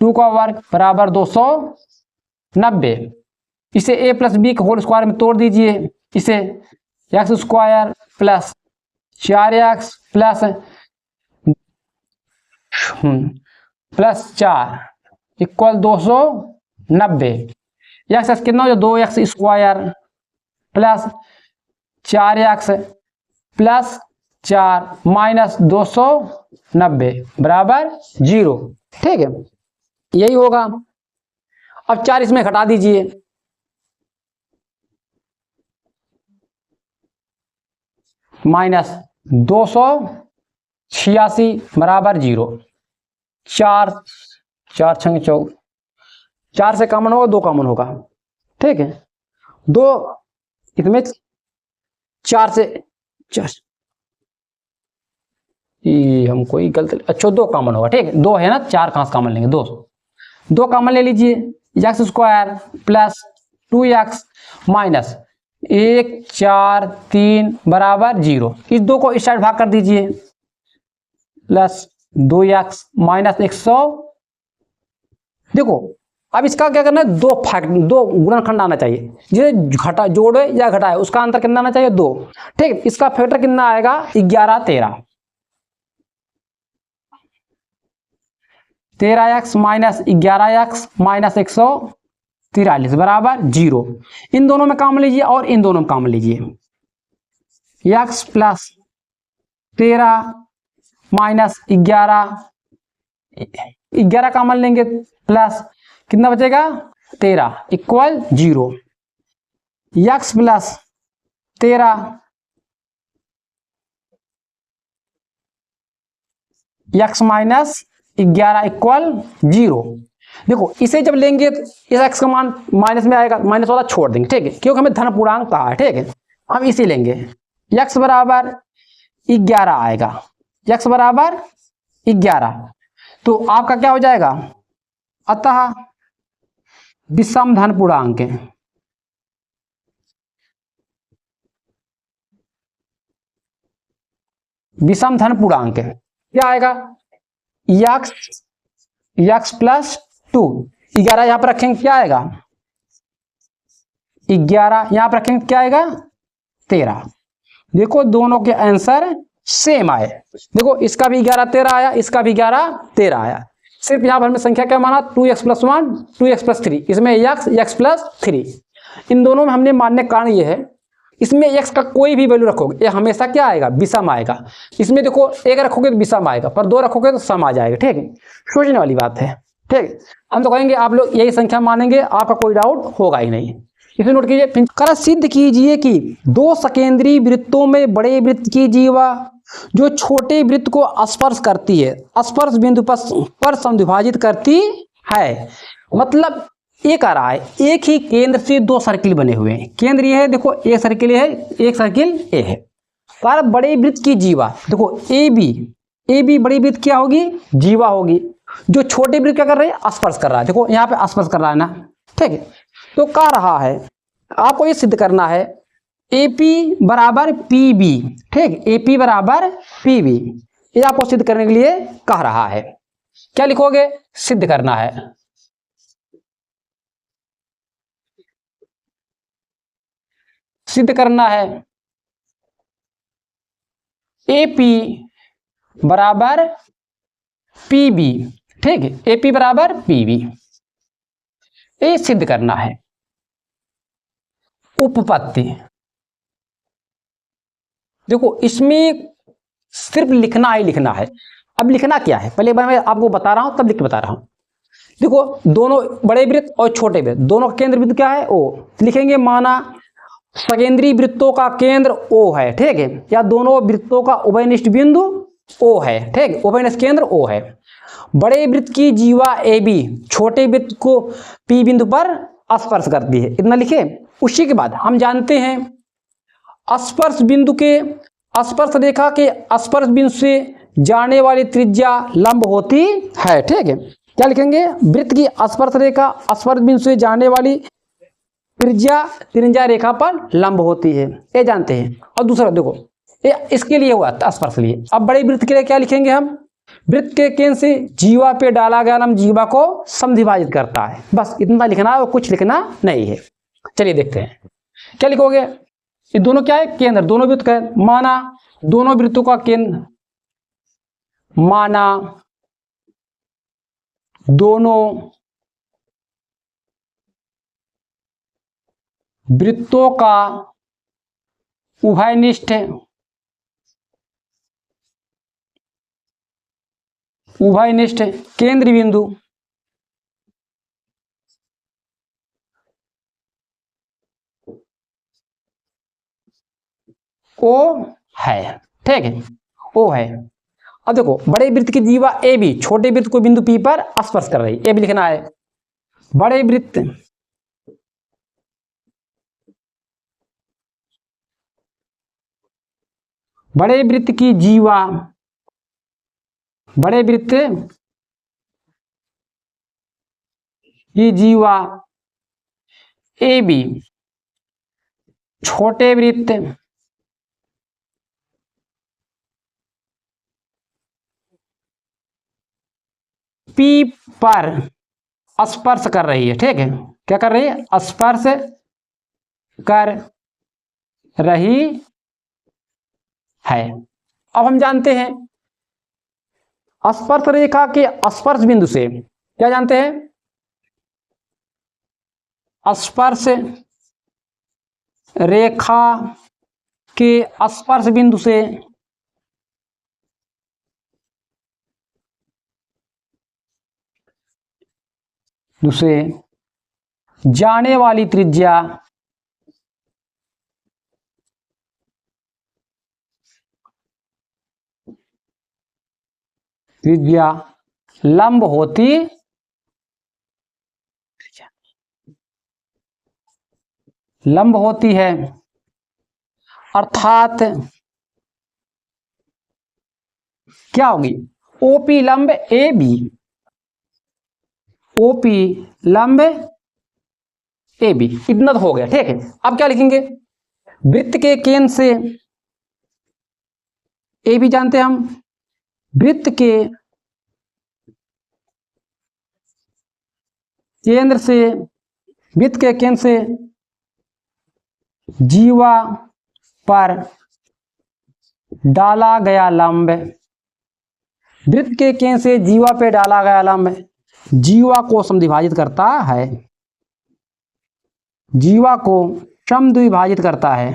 2 का वर्ग बराबर 290। इसे a प्लस बी के होल स्क्वायर में तोड़ दीजिए। इसे x square plus 4x plus 4 equal 290। X कितना हो जाए, 2x square plus 4x plus 4 minus 290 बराबर 0। ठीक है, यही होगा। अब 4 इसमें घटा दीजिए, माइनस 286 बराबर 0। 4 4 छंग 14, 4 से कॉमन होगा, 2 कॉमन होगा। ठीक है, 2 इसमें 4 से 4 हम कोई गलत, अच्छा 2 कॉमन होगा। ठीक है, 2 है ना, 4 कहां से कॉमन लेंगे, 2 कॉमन ले लीजिए। X square plus 2x minus 1 4 3 बराबर 0। इस 2 को इस साइड भाग कर दीजिए, प्लस 2x माइनस 100। देखो अब इसका क्या करना है, 2 गुणनखंड आना चाहिए। जिसे घटा जोड़े या घटाए उसका अंतर कितना आना चाहिए, 2। ठीक है, इसका फैक्टर कितना आएगा, 11 13। 13x माइनस 11x माइनस 143 बराबर 0। इन दोनों में काम लीजिए और इन दोनों में काम लीजिए। x प्लस 13 माइनस 11 कॉमन लेंगे, प्लस कितना बचेगा, 13 equal 0। x plus 13 x minus 11 equal 0। देखो इसे जब लेंगे तो इस x का मान माइनस में आएगा, माइनस वाला छोड़ देंगे। ठीक है, क्योंकि हमें धन पूर्णांक कहा है। ठीक है, हम इसे लेंगे, x बराबर 11 आएगा, x बराबर 11। तो आपका क्या हो जाएगा, अतः विषम धन पूर्णांक विषम धन पूर्णांक क्या आएगा, x प्लस 2। 11 यहां पर रखेंगे, क्या आएगा, 11 यहां पर रखेंगे, क्या आएगा, 13। देखो दोनों के आंसर सेम आए। देखो इसका भी 11 13 आया, इसका भी 11 13 आया। सिर्फ यहां पर हमने संख्या क्या माना, 2x प्लस 1 2x प्लस 3। इसमें x प्लस 3। इन दोनों में हमने मानने का कारण ये है, इसमें x का कोई भी वैल्यू रखोगे ये हमेशा क्या आएगा, विषम आएगा। इसमें देखो 1 रखोगे तो विषम आएगा, पर 2 रखोगे तो सम आ जाएगा। ठीक है, सोचने वाली बात है। ठीक, हम तो कहेंगे आप लोग यही संख्या मानेंगे, आपका कोई डाउट होगा ही नहीं। इसे नोट कीजिए। कर सिद्ध कीजिए कि 2 सकेंद्रीय वृत्तों में बड़े वृत्त की जीवा जो छोटे वृत्त को स्पर्श करती है, स्पर्श बिंदु पर समद्विभाजित करती है। मतलब एक आ रहा है, एक ही केंद्र से 2 सर्किल बने हुए हैं। केंद्र ये है, देखो एक सर्किल है, एक सर्किल ए है। पर बड़े वृत्त की जीवा, देखो ए बी बड़ी वृत्त क्या होगी, जीवा होगी। जो छोटे वृत्त क्या कर रहे हैं, स्पर्श कर रहा है। देखो यहाँ पे स्पर्श कर रहा है ना। ठीक है, तो कह रहा है आपको ये सिद्ध करना है AP बराबर PB। ठीक, AP बराबर PB, ये आपको सिद्ध करने के लिए कह रहा है। क्या लिखोगे, सिद्ध करना है। सिद्ध करना है AP बराबर PB। ठीक है, AP बराबर PB, ये सिद्ध करना है। उपपत्ति, देखो इसमें सिर्फ लिखना ही लिखना है। अब लिखना क्या है, पहले मैं आपको बता रहा हूं, तब लिख के बता रहा हूं। देखो, दोनों बड़े वृत्त और छोटे वृत्त, दोनों का केंद्र बिंदु क्या है, ओ। लिखेंगे माना सकेंद्रीय वृत्तों का केंद्र ओ है, ठीक है, या दोनों वृत्तों का उभयनिष्ठ बिंदु ओ है, ठीक है, उभयनिष्ठ केंद्र ओ है। बड़े वृत्त की जीवा ए बी छोटे वृत्त को पी बिंदु पर स्पर्श करती है, इतना लिखे। उसी के बाद हम जानते हैं स्पर्श बिंदु के, स्पर्श रेखा के स्पर्श बिंदु से जाने वाली त्रिज्या लंब होती है, ठीक है। क्या लिखेंगे, वृत्त की स्पर्श रेखा स्पर्श बिंदु से जाने वाली त्रिज्या रेखा पर लंब होती है, ये जानते हैं। और दूसरा देखो, ये इसके लिए हुआ स्पर्श लिए। अब बड़े वृत्त के लिए क्या लिखेंगे हम, वृत्त के केंद्र से जीवा पे डाला गया लंब जीवा को समद्विभाजित करता है, बस इतना लिखना है और कुछ लिखना नहीं है। चलिए देखते हैं क्या लिखोगे। ये दोनों क्या है, केंद्र, दोनों वृत्त का, माना दोनों वृत्तों का केंद्र, माना दोनों वृत्तों का उभयनिष्ठ केंद्र बिंदु ओ है, ठीक है, ओ है। अब देखो, बड़े वृत्त की जीवा ए बी छोटे वृत्त को बिंदु पी पर स्पर्श कर रही है, ये भी लिखना है। बड़े वृत्त की जीवा, बड़े वृत्त की जीवा ए बी छोटे वृत्त पी पर स्पर्श कर रही है, ठीक है। क्या कर रही है, स्पर्श कर रही है। अब हम जानते हैं स्पर्श रेखा के स्पर्श बिंदु से, क्या जानते हैं, स्पर्श रेखा के स्पर्श बिंदु से जाने वाली त्रिज्या लंब होती है, अर्थात क्या होगी, ओपी लंब ए बी, ओपी लंब ए बी, इतना तो हो गया, ठीक है। अब क्या लिखेंगे, वृत्त के केंद्र से ए बी जानते हैं हम, वृत्त के केंद्र से, वृत्त के केंद्र से जीवा पर डाला गया लंब, वृत्त के केंद्र से जीवा पे डाला गया लंब जीवा को समद्विभाजित करता है, जीवा को समद्विभाजित करता है।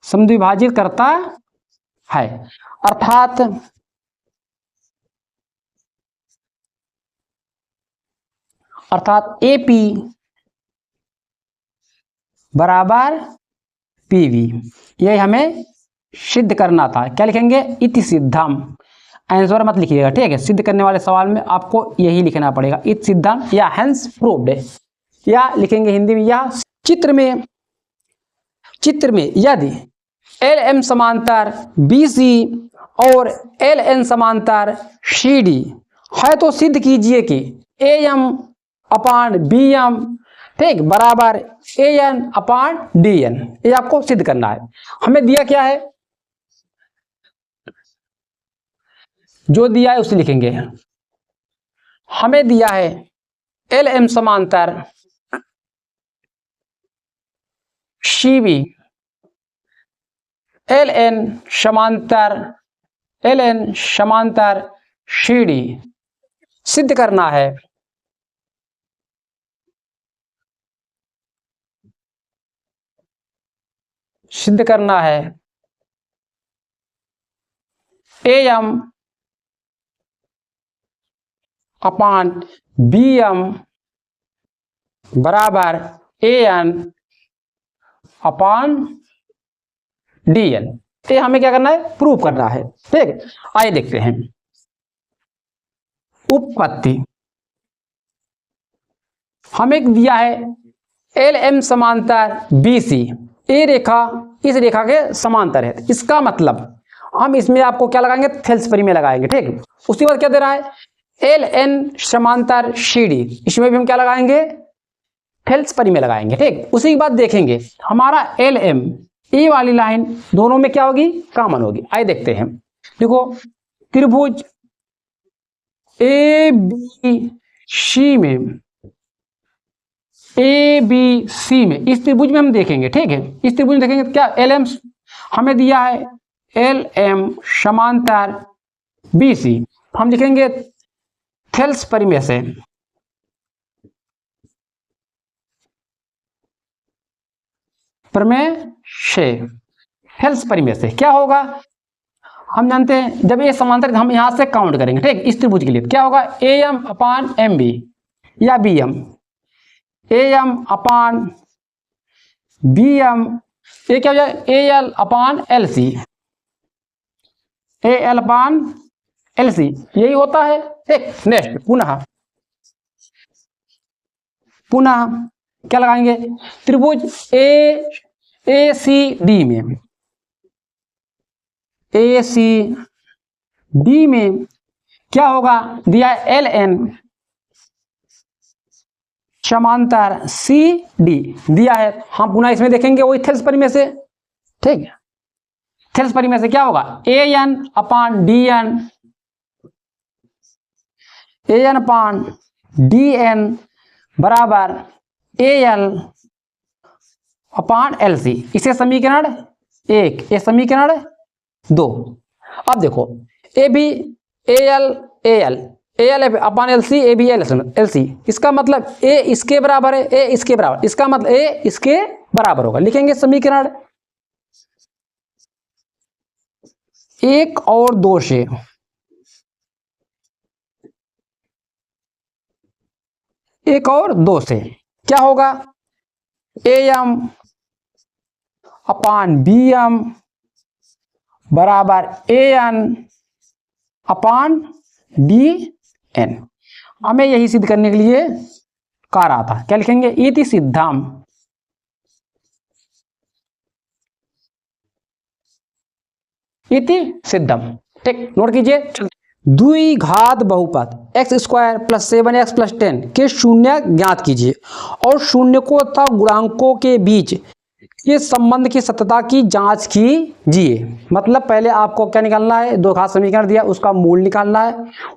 समद्विभाजित करता है, अर्थात एपी बराबर पीवी, यही हमें सिद्ध करना था। क्या लिखेंगे, इति सिद्धम, आंसर मत लिखिएगा, ठीक है। सिद्ध करने वाले सवाल में आपको यही लिखना पड़ेगा, इति सिद्धम या हेंस प्रूव्ड, या लिखेंगे हिंदी में, या चित्र में यदि एल एम समांतर बी सी और एल एन समांतर सी डी है तो सिद्ध कीजिए कि A M upon B M, ठीक, बराबर A N upon D N, ये आपको सिद्ध करना है। हमें दिया क्या है, जो दिया है उसे लिखेंगे। हमें दिया है एल एम समांतर सी बी, एल एन समांतर सी डी, सिद्ध करना है सिद्ध करना है AM अपान BM बराबर AN अपान DN। ये हमें क्या करना है, प्रूव करना है। ठीक है, आइए देखते हैं। उपपत्ति हमें दिया है LM समांतर BC, ये रेखा इस रेखा के समांतर है। इसका मतलब हम इसमें आपको क्या लगाएंगे, थेल्स परिमेय लगाएंगे। ठीक है, उसके बाद क्या दे रहा है, LN समांतर CD, इसमें भी हम क्या लगाएंगे, थेल्स परिमेय लगाएंगे। ठीक, उसी के बाद देखेंगे हमारा LM ये वाली लाइन दोनों में क्या होगी, कॉमन होगी। आइए देखते हैं। देखो त्रिभुज ABC में इस त्रिभुज में हम देखेंगे। ठीक है, इस त्रिभुज में देखेंगे क्या, LM हमें दिया है LM समांतर BC, हम लिखेंगे थेल्स परिमेय से थेल्स परिमेय से क्या होगा, हम जानते हैं जब ये समांतर हम यहां से काउंट करेंगे। ठीक, इस त्रिभुज के लिए क्या होगा, AM अपान MB या BM, AM अपान BM, ये क्या हो जाए, AL अपान LC, AL अपान LC, यही होता है। ठीक, नेक्स्ट पुनः क्या लगाएंगे, त्रिभुज ACD में क्या होगा, दिया है LN समांतर CD दिया है। हम पुनः इसमें देखेंगे वही थेल्स परिमेय से। ठीक है, थेल्स परिमेय से क्या होगा, AN अपान DN बराबर AL अपान LC। इसे समीकरण 1, ये समीकरण 2। अब देखो AL अपान LC, AB LC, इसका मतलब A इसके बराबर है, A इसके बराबर, इसका मतलब A इसके बराबर होगा। लिखेंगे समीकरण 1 और 2 से क्या होगा, AM अपान BM बराबर AN अपान DN। हमें यही सिद्ध करने के लिए कहा रहा था। क्या लिखेंगे, इति सिद्धम ठीक, नोट कीजिए। द्विघात बहुपद x² + 7x + 10 के शून्य ज्ञात कीजिए और शून्यकों तथा गुणांकों के बीच ये संबंध की सत्यता की जांच कीजिए। मतलब पहले आपको क्या निकालना है, दो घात समीकरण दिया, उसका मूल निकालना है,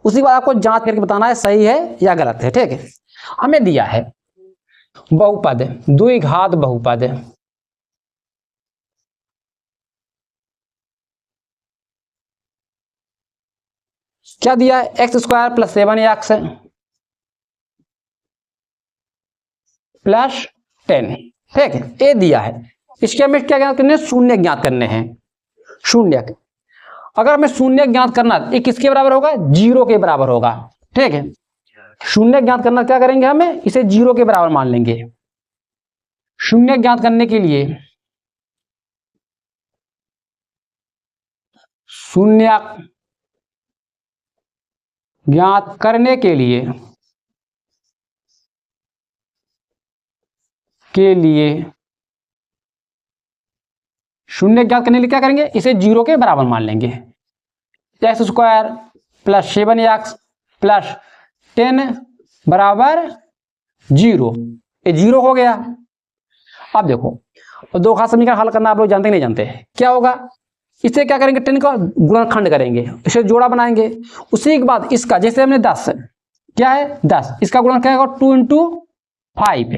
उसी के बाद आपको जांच करके बताना है सही है या गलत है। ठीक है, हमें दिया है बहुपद, द्विघात बहुपद क्या दिया है, x² + 7x + 10। ठीक है, ये दिया है। इसके हमें क्या ज्ञात करने हैं, शून्य ज्ञात करने हैं। शून्य, अगर हमें शून्य ज्ञात करना है, ये किसके बराबर होगा, 0 के बराबर होगा। ठीक है, शून्य ज्ञात करना क्या करेंगे, हमें इसे 0 के बराबर मान लेंगे। शून्य ज्ञात करने के लिए शून्य ज्ञात करने के लिए शून्य ज्ञात करने के लिए क्या करेंगे, इसे 0 के बराबर मान लेंगे। x² + 7x + 10 बराबर 0, ये 0 हो गया। अब देखो दो घात समीकरण हल करना आप लोग जानते नहीं जानते, क्या होगा, इसे क्या करेंगे, 10 का गुणनखंड करेंगे, इसे जोड़ा बनाएंगे। उसी के बाद इसका, जैसे हमने 10 क्या है 10, इसका गुणन क्या होगा, 2 × 5,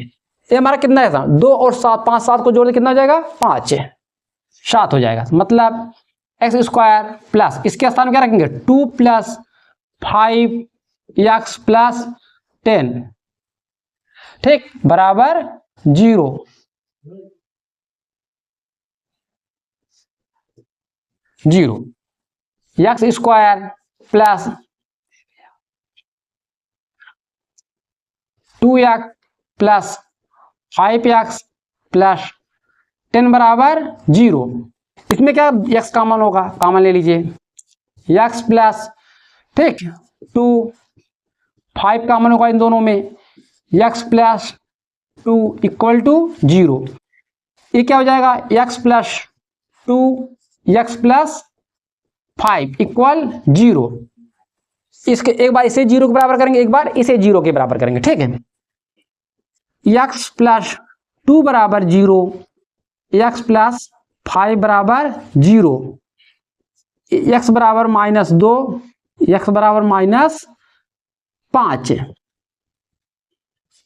ये हमारा कितना है, 2 और 7, 5 7 को जोड़ कितना हो जाएगा, 5 7 हो जाएगा। मतलब x² प्लस इसके स्थान में क्या रखेंगे, 2 + 5x + 10, ठीक, बराबर 0। 0, x square plus 2x plus 5x plus 10 बराबर 0। इसमें क्या x कॉमन होगा, कॉमन ले लीजिए, x प्लस, ठीक, 2, 5 कॉमन होगा इन दोनों में, x प्लस 2 इक्वल टू 0। ये क्या हो जाएगा, x plus 2 x plus 5 equal 0। इसके एक बार इसे 0 के बराबर करेंगे, एक बार इसे 0 के बराबर करेंगे, ठीक है। x प्लस 2 बराबर 0, x प्लस 5 बराबर 0, x बराबर -2, x बराबर -5,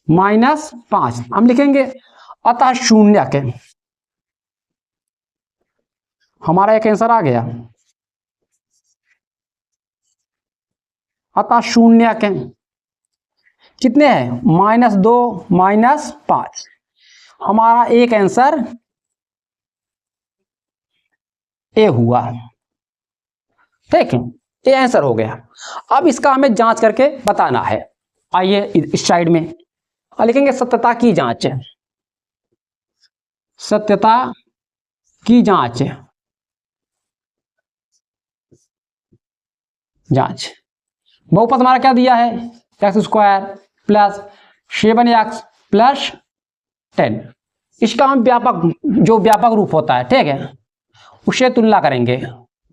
-5 हम लिखेंगे। अतः शून्य के, हमारा एक आंसर आ गया। अतः शून्य के कितने हैं, -2 -5, हमारा एक आंसर ए हुआ, ठीक है, ये आंसर हो गया। अब इसका हमें जांच करके बताना है। आइए इस साइड में लिखेंगे सत्यता की जांच, सत्यता की जांच, जांच बहुपद हमारा क्या दिया है, x square plus 7x plus 10। इसका हम व्यापक, जो व्यापक रूप होता है, ठीक है, उससे तुलना करेंगे।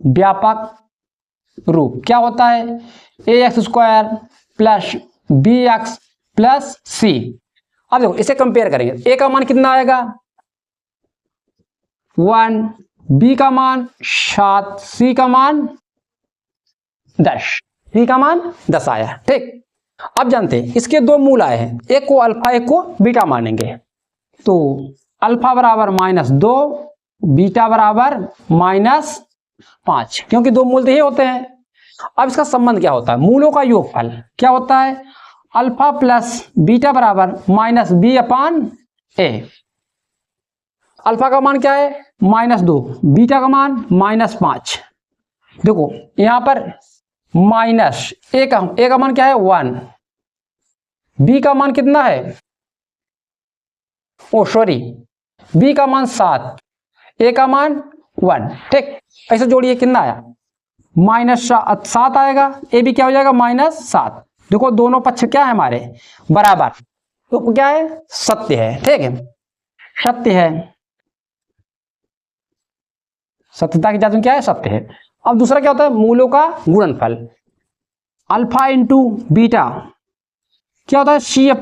व्यापक रूप क्या होता है, ax square plus bx plus c। अब देखो इसे कंपेयर करेंगे, a का मान कितना आएगा 1, b का मान 7, c का मान 10, c का मान 10 आया, ठीक। अब जानते हैं इसके दो मूल आए हैं, एक को अल्फा एक को बीटा मानेंगे। तो अल्फा बराबर -2, बीटा बराबर -5, क्योंकि दो मूल तो ये होते हैं। अब इसका संबंध क्या होता है, मूलों का योगफल क्या होता है, अल्फा प्लस बीटा बराबर -b/a। अल्फा का मान क्या है -2, बीटा का मान -5। देखो यहां पर माइनस ए का मान क्या है 1, बी का मान कितना है, ओ सॉरी, बी का मान 7, ए का मान 1, ठीक। ऐसे जोड़िए कितना आया, -7 आएगा, ए भी क्या हो जाएगा -7। देखो दोनों पक्ष क्या है हमारे बराबर, तो क्या है सत्य है, ठीक है, सत्य है। सत्यता की जांच में क्या है, सत्य है। अब दूसरा क्या होता है, मूलों का गुणनफल, अल्फा इंटू बीटा क्या होता है c/a।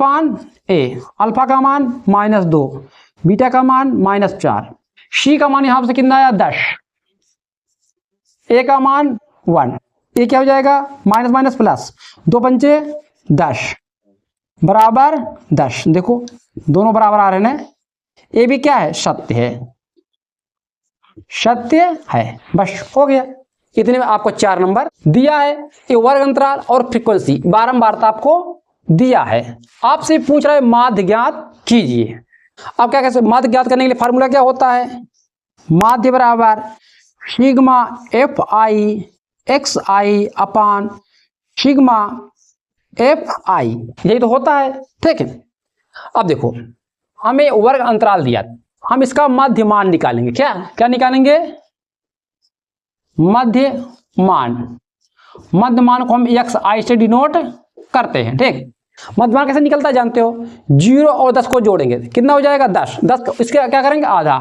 अल्फा का मान -2, बीटा का मान -4, c का मान यहां से कितना आया 10, a का मान 1, ये क्या हो जाएगा माइनस प्लस, 2 पंचे 10 बराबर 10। देखो दोनों बराबर आ रहे हैं, ये भी क्या है सत्य है, सत्य है। बस हो गया, इतने में आपको 4 नंबर दिया है। ये वर्ग अंतराल और फ्रीक्वेंसी बारंबारता आपको दिया है। आपसे पूछ रहा है माध्य ज्ञात कीजिए। अब क्या कैसे माध्य ज्ञात करने के लिए फार्मूला क्या होता है, माध्य बराबर सिग्मा fi xi अपान सिग्मा fi, यही तो होता है, ठीक है। अब देखो हमें वर्ग अंतराल दिया, हम इसका मध्य मान निकालेंगे। क्या क्या निकालेंगे, मध्य मान। मध्य मान को हम xi से डिनोट करते हैं, ठीक। मध्य मान कैसे निकलता है जानते हो, 0 और 10 को जोड़ेंगे कितना हो जाएगा 10, 10 इसके क्या करेंगे आधा,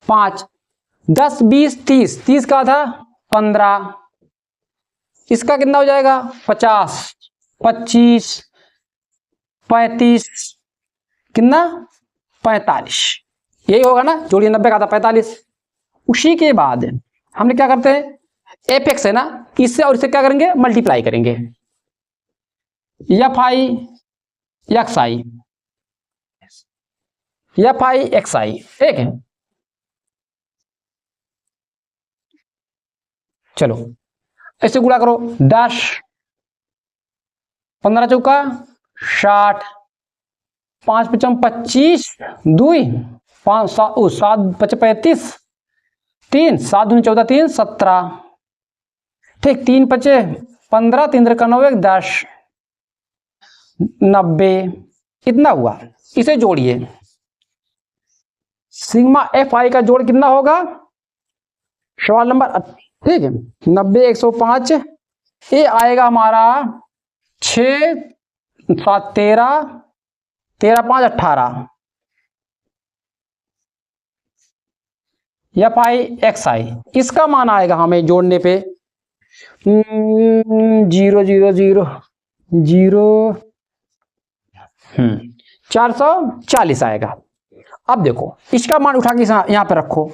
5, 10 20 30, 30 का आधा 15, इसका कितना हो जाएगा 50, 25, 35, कितना 45, यही होगा ना, जोड़िए 90 का आधा 45। उसी के बाद हमने क्या करते हैं, एपेक्स है ना, इससे और इससे क्या करेंगे मल्टीप्लाई करेंगे, fi xi, ठीक है। चलो ऐसे गुणा करो, 10, 15 चौका 60, 5 पचम 25, 2 5 7 35, 3, 7 दूनी 14, 3 17, ठीक, 3 5 15, 3 3 9 10, 90, कितना हुआ, इसे जोड़िए। सिग्मा एफ आई का जोड़ कितना होगा, सवाल नंबर, ठीक है, 90 105, ये आएगा हमारा 6 7 13, 13 5 18, एफ आई एक्स आई, इसका मान आएगा हमें जोड़ने पे 0 0 0 0 440 आएगा। अब देखो इसका मान उठा के यहां पे रखो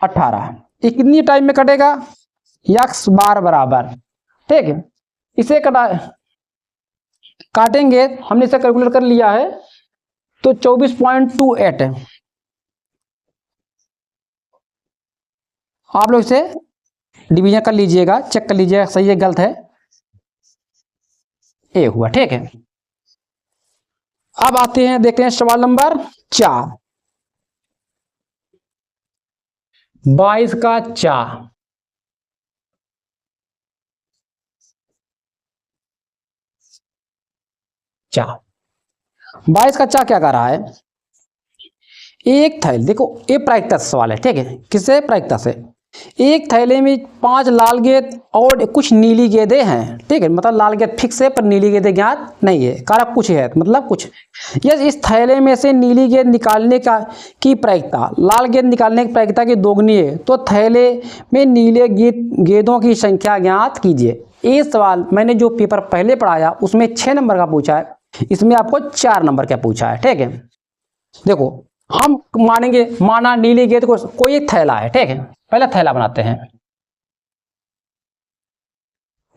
18, ये कितनी टाइम में कटेगा, x बार बराबर, ठीक है, इसे काटेंगे, हमने इसे कैलकुलेट कर लिया है, तो 24.28 है। आप लोग इसे डिवीजन कर लीजिएगा, चेक कर लीजिएगा सही है गलत है, ए हुआ, ठीक है। अब आते हैं, देखते हैं सवाल नंबर 4, 22 का 4, चा 22 का चा क्या कर रहा है, एक थैले, देखो ये प्रायिकता से सवाल है, ठीक है, किससे, प्रायिकता से, एक थैले में 5 लाल गेंद और कुछ नीली गेंदें हैं, ठीक है, मतलब लाल गेंद फिक्स है पर नीली गेंदें ज्ञात नहीं है, कारक कुछ है मतलब कुछ, यदि इस थैले में से नीली गेंद निकालने की प्रायिकता लाल गेंद निकालने की प्रायिकता की दोगुनी है, तो थैले में नीले गेंदों की संख्या ज्ञात कीजिए। ये सवाल मैंने जो पेपर पहले पढ़ाया उसमें 6 नंबर का पूछा है, इसमें आपको 4 नंबर का पूछा है, ठीक है। देखो हम मानेंगे, माना नीली गेंद को कोई एक थैला है, ठीक है, पहले थैला बनाते हैं,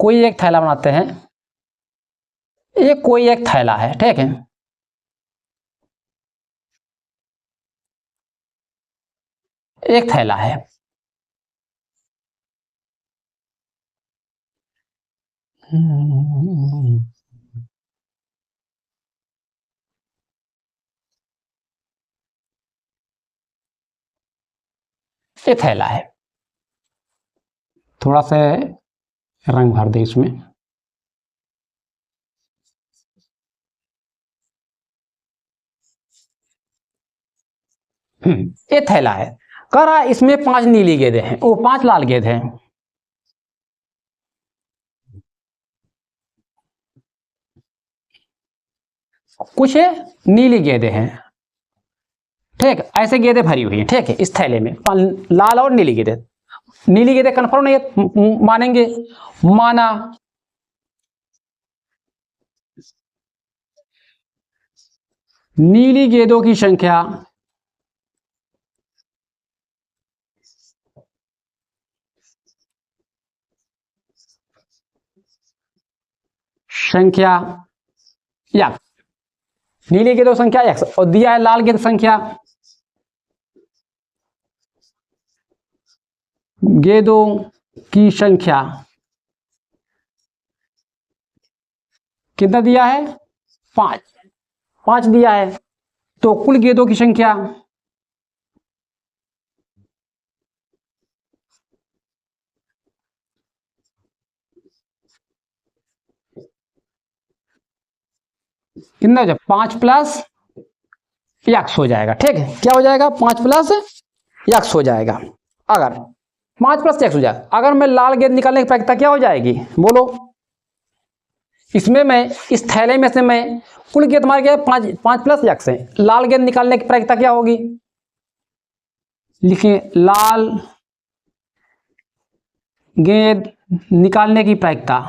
कोई एक थैला बनाते हैं, ये कोई एक थैला है, ठीक है, एक थैला है, ये थैला है, थोड़ा सा रंग भर दे इसमें, ये थैला है, कह रहा है इसमें 5 नीली गेंदें हैं, वो 5 लाल गेंद हैं, कुछ नीली गेंदें हैं, ठीक, ऐसे गेंदें भरी हुई हैं, ठीक है, इस थैले में लाल और नीली गेंदें, नीली गेंदें कन्फर्म नहीं है, मानेंगे, माना नीली गेंदों की संख्या या नीली गेंदों संख्या x और दिया है लाल गेंद संख्या, गेंदों की संख्या कितना दिया है, 5 दिया है, तो कुल गेंदों की संख्या कितना हो जाए, 5 प्लस x हो जाएगा, ठीक है, क्या हो जाएगा, 5 प्लस x हो जाएगा। अगर 5 प्लस x हो जाए, अगर मैं लाल गेंद निकालने की प्रायिकता क्या हो जाएगी, बोलो, इसमें मैं इस थैले में से मैं कुल गेंद मार गया 5 प्लस x है, लाल गेंद निकालने की प्रायिकता क्या होगी, लिखिए लाल गेंद निकालने की प्रायिकता,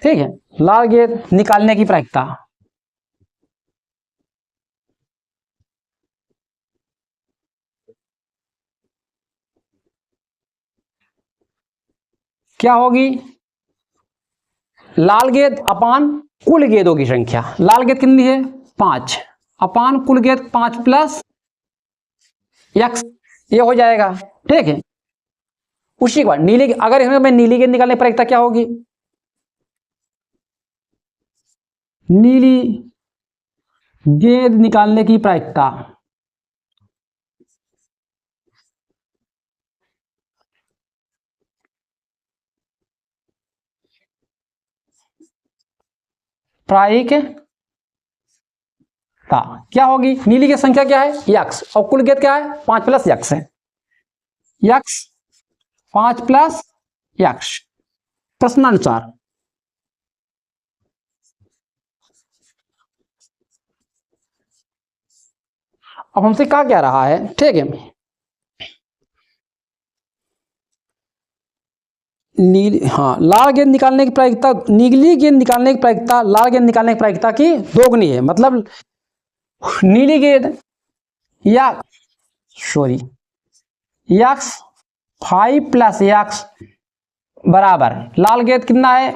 ठीक है, लाल गेंद निकालने की प्रायिकता क्या होगी, लाल गेंद अपान कुल गेंदों की संख्या, लाल गेंद कितनी है 5 अपान कुल गेंद 5 प्लस x, ये हो जाएगा, ठीक है। उसी के बाद नीली, अगर इसमें मैं नीली गेंद निकालने की प्रायिकता क्या होगी, नीली गेंद निकालने की प्रायिकता। प्रायिकता क्या होगी? नीली गेंद संख्या क्या है? यक्स, और कुल गेंद क्या है? 5 प्लस यक्स है। X 5 plus x. प्रश्नानुसार अब हमसे क्या कह रहा है, ठीक है, नीली, हाँ, लाल गेंद निकालने की प्रायिकता, नीली गेंद निकालने की प्रायिकता लाल गेंद निकालने की प्रायिकता की दोगुनी है। मतलब नीली गेंद या सॉरी यक्स 5 प्लस यक्स बराबर लाल गेंद कितना है?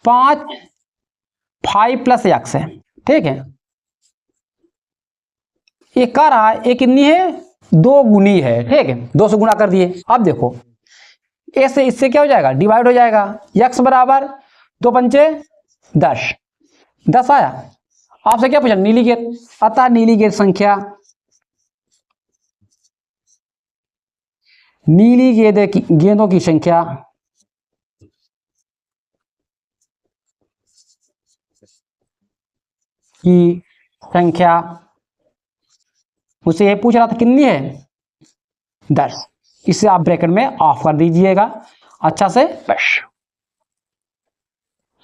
5 प्लस यक्स है, ठीक है। ये कह रहा है ये कितनी है? 2 गुनी है, ठीक है, 2 से गुणा कर दिए। अब देखो ऐसे इससे क्या हो जाएगा? डिवाइड हो जाएगा। यक्स बराबर 2 पंचे 10, 10 आया। आपसे क्या पूछा? नीली गेंद, अतः नीली गेंद संख्या, नीली गेंदों की संख्या मुझसे ये पूछ रहा था कितनी है? 10। इसे आप ब्रैकेट में ऑफ कर दीजिएगा अच्छा से।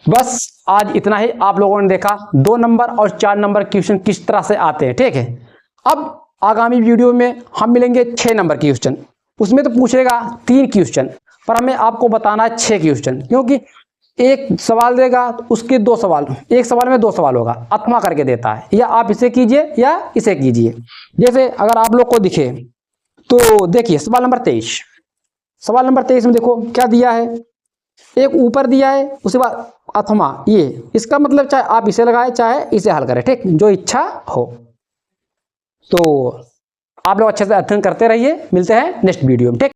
बस आज इतना ही। आप लोगों ने देखा 2 नंबर और 4 नंबर क्वेश्चन किस तरह से आते हैं, ठीक है। अब आगामी वीडियो में हम मिलेंगे 6 नंबर की क्वेश्चन। उसमें तो पूछेगा 3 क्वेश्चन, पर हमें आपको बताना है 6 क्वेश्चन, क्योंकि एक सवाल देगा तो उसके 2 सवाल, एक सवाल में 2 सवाल होगा, अथवा करके देता है, या आप इसे कीजिए या इसे कीजिए। जैसे अगर आप लोग को दिखे तो देखिए सवाल नंबर 23। सवाल नंबर 23 में देखो क्या दिया है, एक ऊपर दिया है, उसके बाद अथवा, ये इसका मतलब चाहे आप इसे लगाए चाहे इसे हल करें, ठीक, जो इच्छा हो। तो आप लोग अच्छे से अध्ययन करते रहिए। मिलते हैं नेक्स्ट वीडियो में, ठीक।